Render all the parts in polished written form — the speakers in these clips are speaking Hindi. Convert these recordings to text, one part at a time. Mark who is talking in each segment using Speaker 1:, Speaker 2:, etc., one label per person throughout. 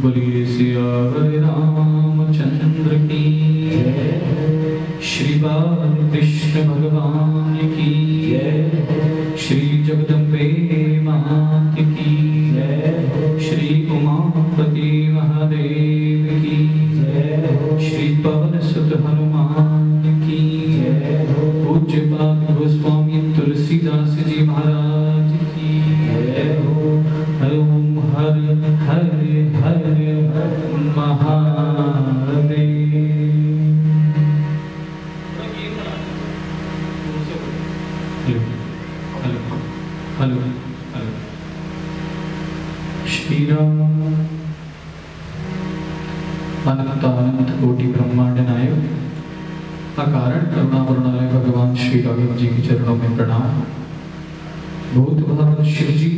Speaker 1: बोलिए सियावर रामचंद्र की जय। श्री बालकृष्ण भगवान की जय। श्री जगदम्बे मात की जय। श्री उमापति महादेव की जय। श्री पवन सुत हनुमान की जय। पूज्यपाद गोस्वामी तुलसीदास जी महाराज की जय। ओम हर हर हर Mahadev. Hello hello hello. Shri Ram अनंत कोटि ब्रह्मांड नायक अकारण करुणा वरुणालय भगवान श्री राघव जी के चरणों में प्रणाम। भूत भाव शिव जी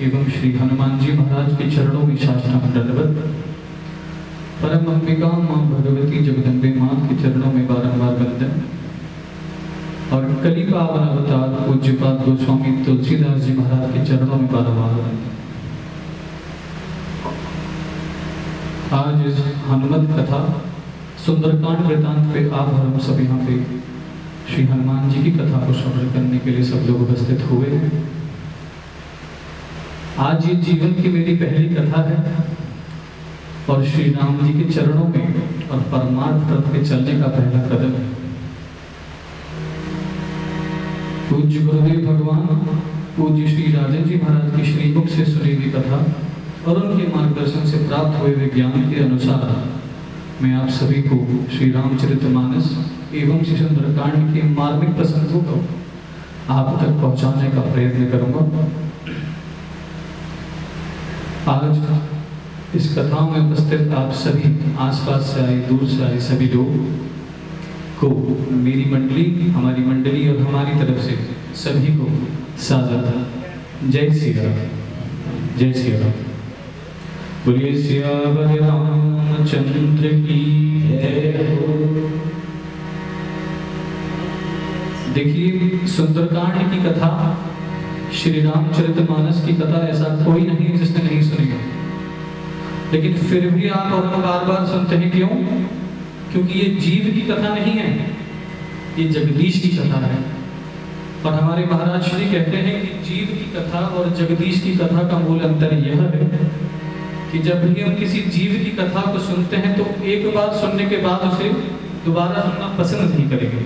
Speaker 1: एवं श्री हनुमान जी महाराज के चरणों में साष्टांग दंडवत। परम अंबिका मां भगवती जगदम्बे मां के चरणों में बारंबार वंदन। और कली पावन अवतार पूज्यपाद गोस्वामी तुलसीदास जी महाराज के चरणों में बारंबार वंदन। आज इस हनुमत कथा सुंदरकांड वृतांत पे आप और हम सब यहाँ पे श्री हनुमान जी की कथा को श्रवण करने के लिए सब लोग उपस्थित हुए हैं। आज ये जीवन की मेरी पहली कथा है और श्री राम जी के चरणों में और परमार्थ पथ पे चलने का पहला कदम है। पूज्य गुरुदेव भगवान पूज्य श्री राजन जी महाराज की श्रीमुख से सुनी हुई कथा और उनके मार्गदर्शन से प्राप्त हुए विज्ञान के अनुसार मैं आप सभी को श्री रामचरितमानस एवं श्री सुंदरकांड के मार्मिक प्रसंगों को आप तक पहुंचाने का प्रयत्न करूंगा। आज इस कथा में उपस्थित आप सभी आसपास से आए दूर से आए सभी लोग को मेरी मंडली हमारी मंडली और हमारी तरफ से सभी को सादर जय श्री राम। जय श्री राम। बोलिए सियावर रामचंद्र की जय। देखिए सुंदरकांड की कथा श्री रामचरितमानस की कथा ऐसा कोई नहीं है जिसने नहीं सुनी है, लेकिन फिर भी आप और हम बार बार सुनते हैं। क्यों? क्योंकि ये जीव की कथा नहीं है, ये जगदीश की कथा है। और हमारे महाराज श्री कहते हैं कि जीव की कथा और जगदीश की कथा का मूल अंतर यह है कि जब भी हम किसी जीव की कथा को सुनते हैं तो एक बार सुनने के बाद उसे दोबारा सुनना पसंद नहीं करेंगे,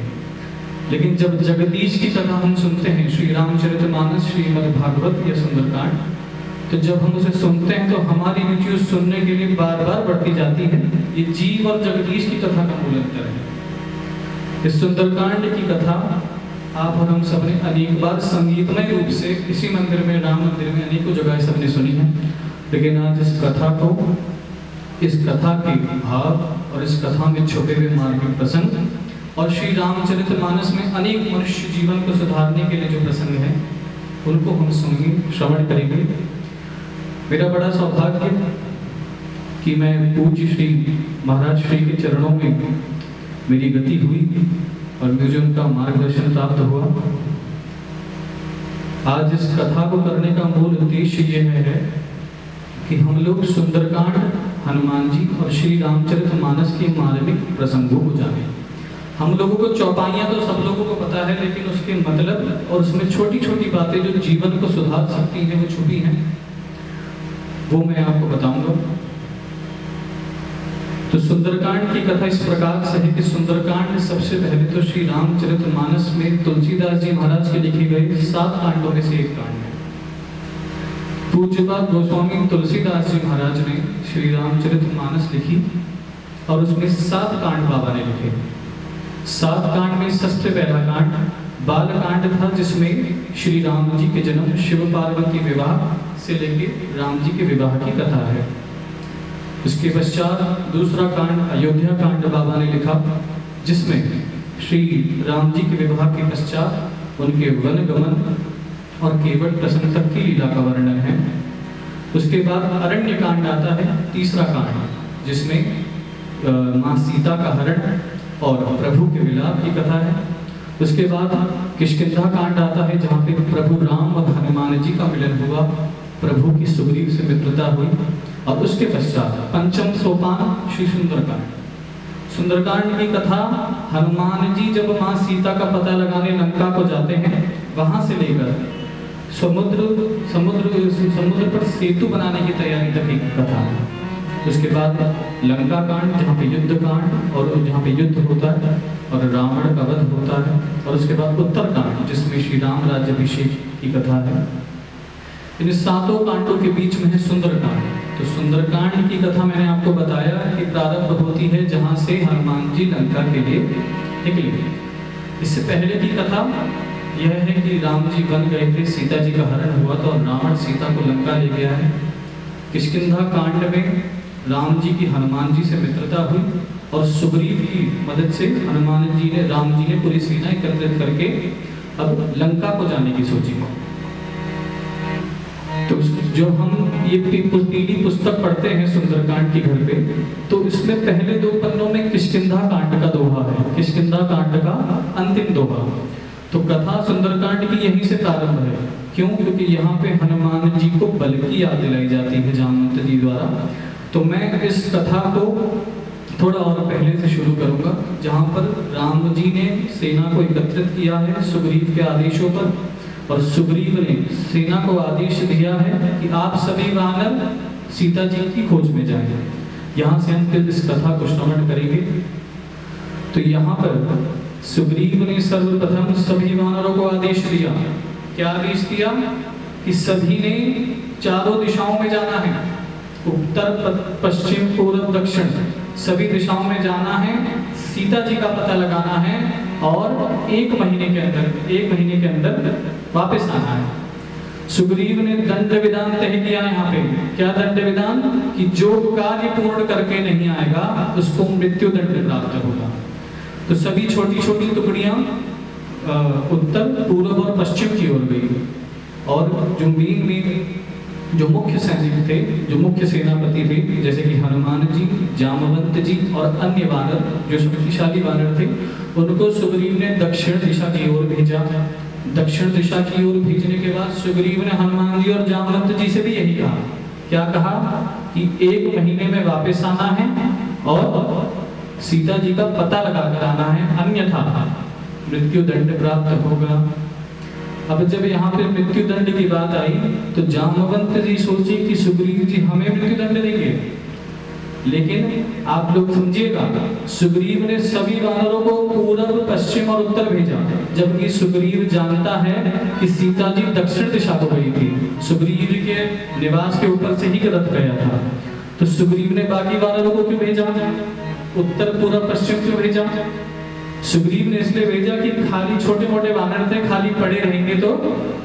Speaker 1: लेकिन जब जगदीश की कथा हम सुनते हैं श्री रामचरितमानस श्रीमद् भागवत या सुंदरकांड, तो जब हम उसे सुनते हैं तो हमारी रुचि उस सुनने के लिए बार बार बढ़ती जाती है। ये जीव और जगदीश की कथा का मूल अंतर है। इस सुंदरकांड की कथा आप और हम सबने अनेक बार संगीतमय रूप से इसी मंदिर में राम मंदिर में अनेकों जगह सबने सुनी है, लेकिन आज इस कथा के भाव और इस कथा में छुपे हुए मार्मिक प्रसंग और श्री रामचरितमानस में अनेक मनुष्य जीवन को सुधारने के लिए जो प्रसंग है उनको हम सुनेंगे, श्रवण करेंगे। मेरा बड़ा सौभाग्य कि मैं पूज्य श्री महाराज श्री के चरणों में मेरी गति हुई और मुझे उनका मार्गदर्शन प्राप्त हुआ। आज इस कथा को करने का मूल उद्देश्य यह है कि हम लोग सुंदरकांड, हनुमान जी और श्री रामचरितमानस के मार्मिक प्रसंगों को जानें। हम लोगों को चौपाइयाँ तो सब लोगों को पता है, लेकिन उसके मतलब और उसमें छोटी छोटी बातें जो जीवन को सुधार सकती हैं वो छुपी हैं, वो मैं आपको बताऊंगा। तो सुंदरकांड की कथा इस प्रकार से है कि सुंदरकांड सबसे पहले तो श्री रामचरितमानस में तुलसीदास जी महाराज के लिखे गए 7 कांडों में से एक कांड है। पूज्यपाद गोस्वामी तुलसीदास जी महाराज ने श्री रामचरितमानस लिखी और उसमें 7 कांड बाबा ने लिखे। 7 कांड में सबसे पहला कांड बाल कांड था, जिसमें श्री राम जी के जन्म, शिव पार्वती विवाह से लेकर राम जी के विवाह की कथा है। उसके पश्चात दूसरा कांड अयोध्या कांड बाबा ने लिखा, जिसमें श्री राम जी के विवाह के पश्चात उनके वन गमन और केवट प्रसंग तक की लीला का वर्णन है। उसके बाद अरण्य कांड आता है, तीसरा कांड, जिसमें माँ सीता का हरण और प्रभु के विलाप की कथा है। उसके बाद किष्किंधा कांड आता है, जहाँ पे प्रभु राम और हनुमान जी का मिलन हुआ, प्रभु की सुग्रीव से मित्रता हुई और उसके पश्चात पंचम सोपान श्री सुंदरकांड। सुंदरकांड की कथा, हनुमान जी जब माँ सीता का पता लगाने लंका को जाते हैं, वहां से लेकर समुद्र पर सेतु बनाने की तैयारी तक की कथा है। उसके बाद लंका कांड, जहाँ पे युद्ध कांड और जहाँ पे युद्ध होता है और रावण का वध होता है, और उसके बाद उत्तर कांड जिसमें श्री राम राज्याभिषेक की कथा है। इन सातों कांडों के बीच में है सुंदरकांड। तो सुंदरकांड की कथा मैंने आपको बताया कि प्रारंभ होती है जहां से हनुमान जी लंका के लिए निकले। इससे पहले की कथा यह है कि राम जी बन गए थे, सीता जी का हरण हुआ था और रावण सीता को लंका ले गया है। किष्किंधा कांड में राम जी की हनुमान जी से मित्रता हुई और सुग्रीव की मदद से राम जी ने पूरी सेना एकत्रित करके अब लंका को जाने की सोची। तो जो हम ये पीली पुस्तक पढ़ते हैं सुंदरकांड की घर पे, तो इसमें पहले 2 पन्नों में किष्किंधा कांड का दोहा है, किष्किंधा कांड का अंतिम दोहा। तो कथा सुंदरकांड की यहीं से प्रारंभ है। क्यों? क्योंकि यहाँ पे हनुमान जी को बल की याद दिलाई जाती है जामवंत जी द्वारा। तो मैं इस कथा को थोड़ा और पहले से शुरू करूंगा, जहाँ पर राम जी ने सेना को एकत्रित किया है सुग्रीव के आदेशों पर, और सुग्रीव ने सेना को आदेश दिया है कि आप सभी वानर सीता जी की खोज में जाएं। यहाँ से हम फिर इस कथा को श्रवण करेंगे। तो यहाँ पर सुग्रीव ने सर्वप्रथम सभी वानरों को आदेश दिया। क्या आदेश दिया? कि सभी ने चारों दिशाओं में जाना है, उत्तर पश्चिम पूर्व दक्षिण सभी दिशाओं में जाना है, सीता जी का पता लगाना है और 1 महीने के अंदर वापस आना है। सुग्रीव ने दंड विधान तय किया यहाँ पे। क्या दंड विधान? कि जो कार्य पूर्ण करके नहीं आएगा उसको मृत्यु दंड प्राप्त होगा। तो सभी छोटी छोटी टुकड़ियां उत्तर पूर्व और पश्चिम की ओर गई, और जो मुख्य सैनिक थे, जो मुख्य सेनापति थे, जैसे कि हनुमान जी, जामवंत जी और अन्य वानर जो शक्तिशाली वानर थे, उनको सुग्रीव ने दक्षिण दिशा की ओर भेजा। दक्षिण दिशा की ओर भेजने के बाद सुग्रीव ने हनुमान जी और जामवंत जी से भी यही कहा। क्या कहा? कि 1 महीने में वापस आना है और सीता जी का पता लगाकर आना है, अन्यथा मृत्यु दंड प्राप्त होगा। अब जब यहाँ पे मृत्यु दंड की बात आई तो जामवंत जी सोचे कि सुग्रीव जी हमें मृत्यु दंड देंगे, लेकिन आप लोग समझिएगा, सुग्रीव ने सभी वानरों को पूर्व पश्चिम और उत्तर भेजा, जबकि सुग्रीव जानता है कि सीता जी दक्षिण दिशा को गई थी। सुग्रीव के निवास के ऊपर से ही रथ गया था। तो सुग्रीव ने बाकी वानरों को क्यों भेजा? उत्तर पूर्व पश्चिम क्यों भेजा? सुग्रीव ने इसलिए भेजा कि खाली छोटे मोटे वानर थे, खाली पड़े रहेंगे तो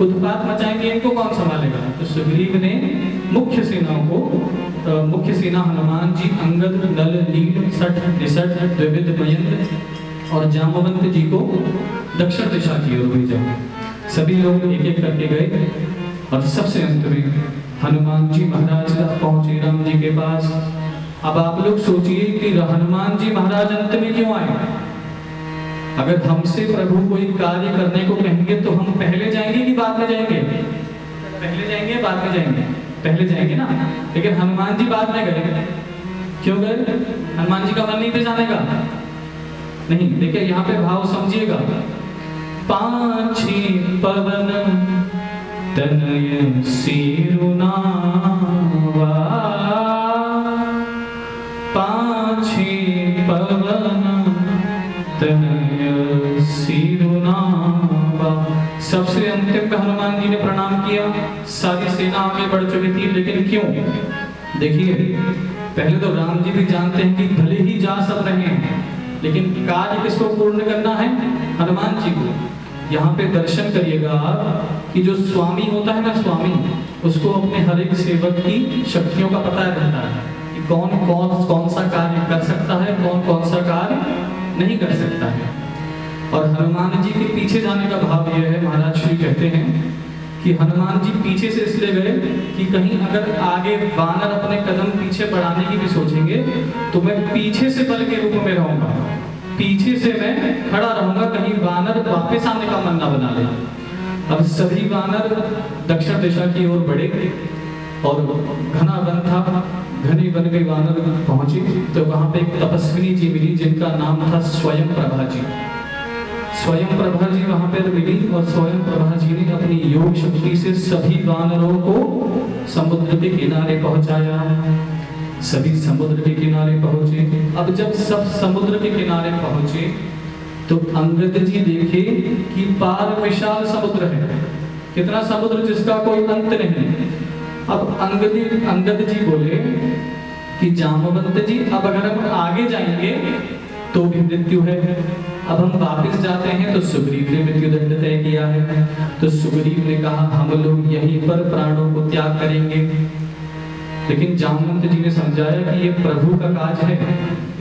Speaker 1: उत्पात मचाएंगे, इनको कौन संभालेगा। तो सुग्रीव ने मुख्य सेना हनुमान जी, अंगद, नल, नील, सठ, निसठ, द्विविध, मयंक और जामवंत जी को दक्षिण दिशा की ओर भेजा। सभी लोग एक एक करके गए और सबसे अंत में हनुमान जी महाराज पहुंचे राम जी के पास। अब आप लोग सोचिए कि हनुमान जी महाराज अंत में क्यों आए? अगर हमसे प्रभु कोई कार्य करने को कहेंगे तो हम पहले जाएंगे कि बाद में जाएंगे? पहले जाएंगे, बाद में जाएंगे? पहले जाएंगे ना। लेकिन हनुमान जी बाद में गए। क्यों गए? हनुमान जी का मन नहीं थे जाने का? नहीं। देखिए यहाँ पे भाव समझिएगा। पाछी पवन तनय सिरुनावा, पाछी पवन तनय सिरुनावा। सबसे अंतिम पे हनुमान जी ने प्रणाम किया। सारी सेना आगे बढ़ चुकी थी, लेकिन क्यों? देखिए, पहले तो राम जी भी जानते हैं कि भले ही जा सब रहे हैं, लेकिन कार्य किसको पूर्ण करना है? हनुमान जी को। यहाँ पे दर्शन करिएगा आप कि जो स्वामी होता है ना, स्वामी, उसको अपने हर एक सेवक की शक्तियों का पता रहता है कि कौन सा कार्य कर सकता है, कौन सा कार्य नहीं कर सकता है। और हनुमान जी के पीछे जाने का भाव यह है, महाराज श्री कहते हैं कि हनुमान जी पीछे से इसलिए गए कि कहीं अगर आगे वानर अपने कदम पीछे बढ़ाने की भी सोचेंगे तो मैं पीछे से बल के रूप में रहूंगा, पीछे से मैं खड़ा रहूंगा, कहीं वानर वापस आने का मन ना बना ले। अब सभी वानर दक्षिण दिशा की ओर बढ़े और घना वन था, वन में वानर पहुंचे तो वहां पे एक तपस्विनी जी मिली जिनका नाम था स्वयं प्रभा जी। स्वयं प्रभा जी वहां पर मिली और स्वयं प्रभा जी ने अपनी योग शक्ति से सभी वानरों को समुद्र के किनारे पहुंचाया। सभी समुद्र के किनारे पहुंचे। अब जब सब समुद्र के किनारे पहुंचे तो अंगद जी देखे कि पार विशाल समुद्र है, कितना समुद्र जिसका कोई अंत नहीं। अब अंगद जी बोले कि जामवंत जी अब अगर हम आगे जाएंगे तो भी मृत्यु है, अब हम वापस जाते हैं तो सुग्रीव ने मृत्यु दंड तय किया है। तो सुग्रीव ने कहा हम लोग यहीं पर प्राणों को त्याग करेंगे। लेकिन जामवंत जी ने समझाया कि ये प्रभु का काज है,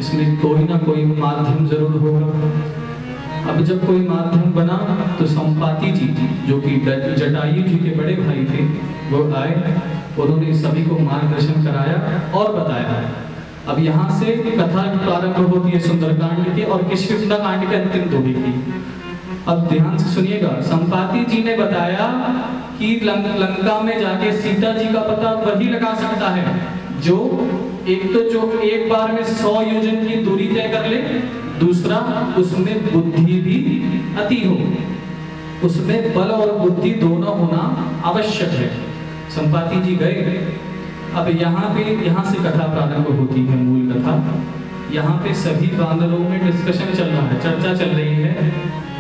Speaker 1: इसमें कोई ना कोई माध्यम जरूर होगा। अब जब कोई माध्यम बना तो संपाति जी जो कि जटायु जी के बड़े भाई थे वो आए, उन्होंने सभी को मार्गदर्शन कराया और बताया। अब यहाँ से कथा प्रारंभ होती है सुंदरकांड की और किष्किंधा के अंतिम दोहे की। अब ध्यान से सुनिएगा। संपाति जी ने बताया कि लंका में जाके सीता जी का पता वही लगा सकता है जो एक बार में 100 योजन की दूरी तय कर ले, दूसरा उसमें बुद्धि भी अति हो, उसमें बल और बुद्धि दोनों होना आवश्यक है। संपाति जी गए। अब यहाँ से कथा प्रारंभ होती है, मूल कथा। यहाँ पे सभी वानरों में डिस्कशन चल रहा है, चर्चा चल रही है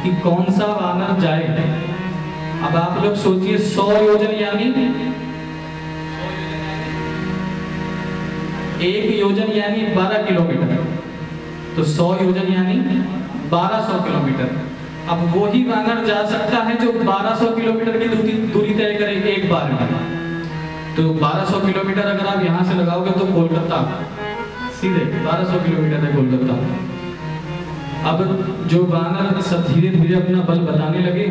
Speaker 1: कि कौन सा वानर जाए। अब आप लोग सोचिए 100 योजन यानी 1 योजन यानी 12 किलोमीटर, तो 100 योजन यानी 1200 किलोमीटर। अब वो ही वानर जा सकता है जो 1200 किलोमीटर की दूरी तय करे एक बार में। तो 1200 किलोमीटर अगर आप यहाँ से लगाओगे तो कोलकाता, सीधे 1200 किलोमीटर है कोलकाता। अब जो वानर सब धीरे धीरे अपना बल बताने लगे,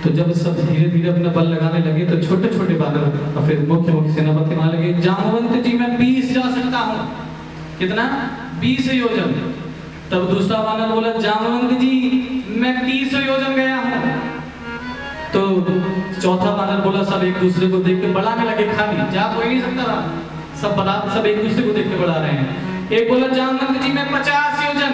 Speaker 1: तो जब सब धीरे धीरे अपना बल लगाने लगे तो छोटे छोटे वानर फिर मुख्य सेनापति मान लगे, जामवंत जी मैं 20 जा सकता हूँ। कितना? 20 योजन। तब दूसरा वानर बोला, जामवंत जी मैं 30 योजन गया हूँ। तो चौथा वानर बोला, सब एक दूसरे को देख के बढ़ाने लगे, खाली जा कोई नहीं सकता था, सब एक दूसरे को देख के बढ़ा रहे हैं। एक बोला, जामवंत जी मैं 50 योजन।